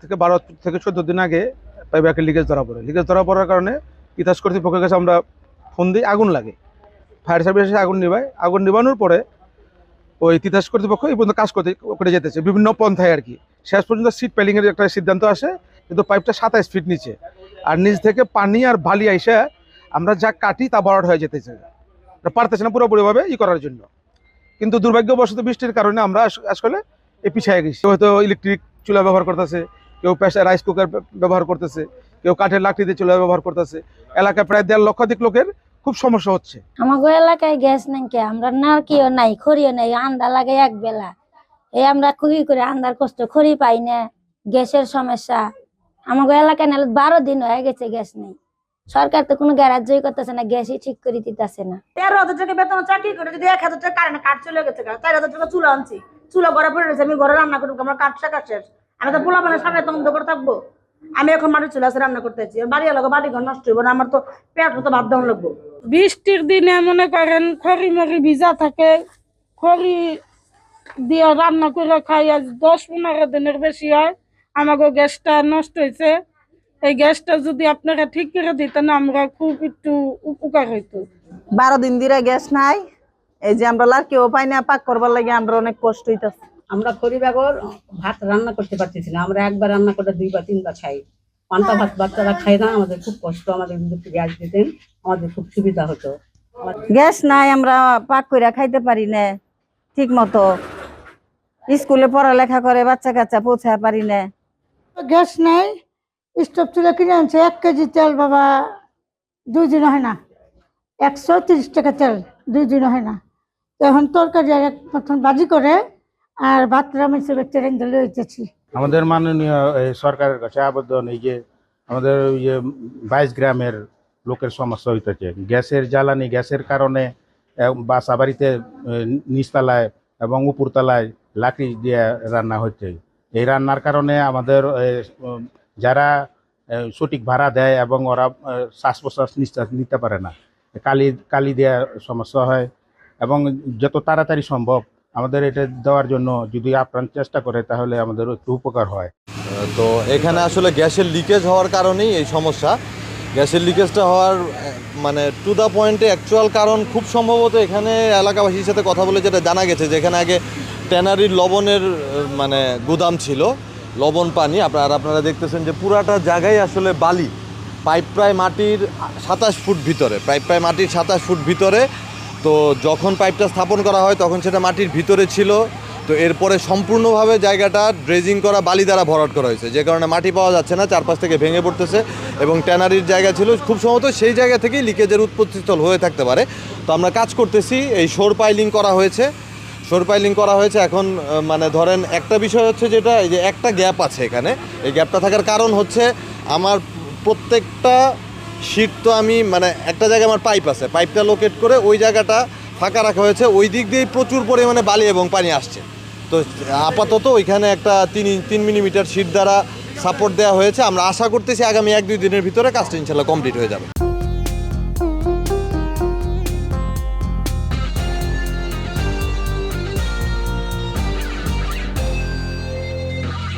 থেকে 12 থেকে 14 দিন আগে পাইপে একটা লিকেজ ধরা পড়ে। লিকেজ ধরা পড়ার কারণে তিতাস কর্তৃপক্ষের কাছে আমরা ফোন দিই, আগুন লাগে। ফায়ার সার্ভিস এসে আগুন নিভায়। আগুন নিভানোর পরে ওই তিতাস কর্তৃপক্ষ এই পর্যন্ত কাজ করে যেতেছে বিভিন্ন পন্থায় আর কি। শেষ পর্যন্ত সিট পেলিংয়ের একটা সিদ্ধান্ত আসে, কিন্তু পাইপটা 27 ফিট নিচে, আর নিচ থেকে পানি আর বালি আইসা আমরা যা কাটি তা ভরাট হয়ে যেতেছে, পারতেছে না পুরোপুরিভাবে করার জন্য। কিন্তু দুর্ভাগ্যবশত বৃষ্টির কারণে আমরা আসলে পিছিয়ে গেছি। হয়তো ইলেকট্রিক চুলা ব্যবহার করতেছে, কেউ রাইস কুকার ব্যবহার করতেছে, কেউ কাঠের লাকড়ি দিয়ে চুলা ব্যবহার করতেছে। এলাকায় প্রায় 1.5 লক্ষাধিক লোকের খুব সমস্যা হচ্ছে। আমাদের এলাকায় গ্যাস নাই, কে আমরা নারকিও নাই, খড়িও নাই, আন্দা লাগে এক বেলা। এই আমরা খুবই করে আন্দার কষ্ট, খড়ি পাই না, গ্যাসের সমস্যা। আমাদের এলাকায় নাহলে 12 দিন হয়ে গেছে গ্যাস নেই। সরকার তো কোনো গ্যারাজ্যই করতেছে না, গ্যাসই ঠিক করে দিতেছে না। 13,000 টাকা বেতন চাকরি করে যদি 1,000 টাকা কারেন্ট কাট চলে গেছে, 4,000 টাকা চুলা আনছি, চুলা ঘরে পড়ে রয়েছে, আমি ঘরে রান্না করবো, আমার কাঠ টাকা শেষ। আমি তো পোলা মানে সামনে তন্দ করে থাকবো। আমি এখন মাটির চুলা আছে রান্না করতেছি, বাড়ি এলাকা বাড়ি ঘর নষ্ট হইব না, আমার তো পেট তো বাদ দেওয়া লাগবো। বৃষ্টির দিনে মনে করেন খড়ি মরি ভিজা থাকে, খড়ি দিয়ে রান্না করে খাই। আজ 10-15 দিনের বেশি হয় আমাকে গ্যাসটা নষ্ট হয়েছে। এই গ্যাসটা যদি আপনারা ঠিক করে দিতেন আমরা খুব একটু উপকার হইতো। 12 দিন ধরে গ্যাস নাই, এই যে আমরা লাড়কেও পাই না, পাক করবার লাগে আমরা অনেক কষ্ট হইতাছে। আমরা খড়ি বাগর ভাত রান্না করতে পারতেছি না, আমরা একবার রান্না করে 2 বা 3 বার খাই। পান্তা ভাত বাচ্চারা খায় না, আমাদের খুব কষ্ট। আমাদের যদি গ্যাস দিতেন আমাদের খুব সুবিধা হতো। গ্যাস নাই, আমরা পাক করে খাইতে পারি না ঠিক মতো, স্কুলে পড়ালেখা করে বাচ্চা কাচ্চা পৌঁছায় পারি না। গ্যাস নাই, স্টোভ চুলা কিনে আনছে 1 কেজি তেল, বাবা 2 দিন হয় না, 130 টাকা তেল, 2 দিন হয় না। তো এখন তরকারি আর প্রথম বাজি করে আর ভাত রামেছে ট্রেন ধরে হইতেছি। আমাদের মাননীয় সরকারের কাছে আবেদন, এই যে আমাদের 22 গ্রামের লোকের সমস্যা হইতেছে গ্যাসের জ্বালানি, গ্যাসের কারণে বাসা বাড়িতে নিচতলায় এবং উপরতলায় লাকড়ি দিয়ে রান্না হচ্ছে। এই রান্নার কারণে আমাদের যারা সঠিক ভাড়া দেয় এবং ওরা শ্বাস প্রশ্বাস নিঃশ্বাস নিতে পারে না, কালি দেওয়ার সমস্যা হয়। এবং যত তাড়াতাড়ি সম্ভব আমাদের এটা দেওয়ার জন্য যদি আপ্রাণ চেষ্টা করে তাহলে আমাদের একটু উপকার হয়। তো এখানে আসলে গ্যাসের লিকেজ হওয়ার কারণেই এই সমস্যা। গ্যাসের লিকেজটা হওয়ার মানে টু দ্য পয়েন্টে অ্যাকচুয়াল কারণ খুব সম্ভবত এখানে এলাকাবাসীর সাথে কথা বলে যেটা জানা গেছে যে এখানে আগে ট্যানারির লবণের মানে গুদাম ছিল, লবণ পানি। আপনারা দেখতেছেন যে পুরাটা জায়গায় আসলে বালি, পাইপ প্রায় মাটির 27 ফুট ভিতরে, প্রায় মাটির 27 ফুট ভিতরে। তো যখন পাইপটা স্থাপন করা হয় তখন সেটা মাটির ভিতরে ছিল। তো এরপরে সম্পূর্ণভাবে জায়গাটা ড্রেজিং করা বালি দ্বারা ভরাট করা হয়েছে, যে কারণে মাটি পাওয়া যাচ্ছে না, চারপাশ থেকে ভেঙে পড়তেছে। এবং ট্যানারির জায়গা ছিল, খুব সম্ভবত সেই জায়গা থেকেই লিকেজের উৎপত্তিস্থল হয়ে থাকতে পারে। তো আমরা কাজ করতেছি, এই শোর পাইলিং করা হয়েছে। এখন মানে ধরেন একটা বিষয় হচ্ছে যেটা, এই যে একটা গ্যাপ আছে এখানে, এই গ্যাপটা থাকার কারণ হচ্ছে আমার প্রত্যেকটা শীট তো আমি মানে একটা জায়গায় আমার পাইপ আছে, পাইপটা লোকেট করে ওই জায়গাটা ফাঁকা রাখা হয়েছে, ওই দিক দিয়েই প্রচুর পরিমাণে বালি এবং পানি আসছে। তো আপাতত ওইখানে একটা 3 মিলিমিটার শীট দ্বারা সাপোর্ট দেওয়া হয়েছে। আমরা আশা করতেছি আগামী 1-2 দিনের ভিতরে কাজটা ইনশাল্লাহ কমপ্লিট হয়ে যাবে।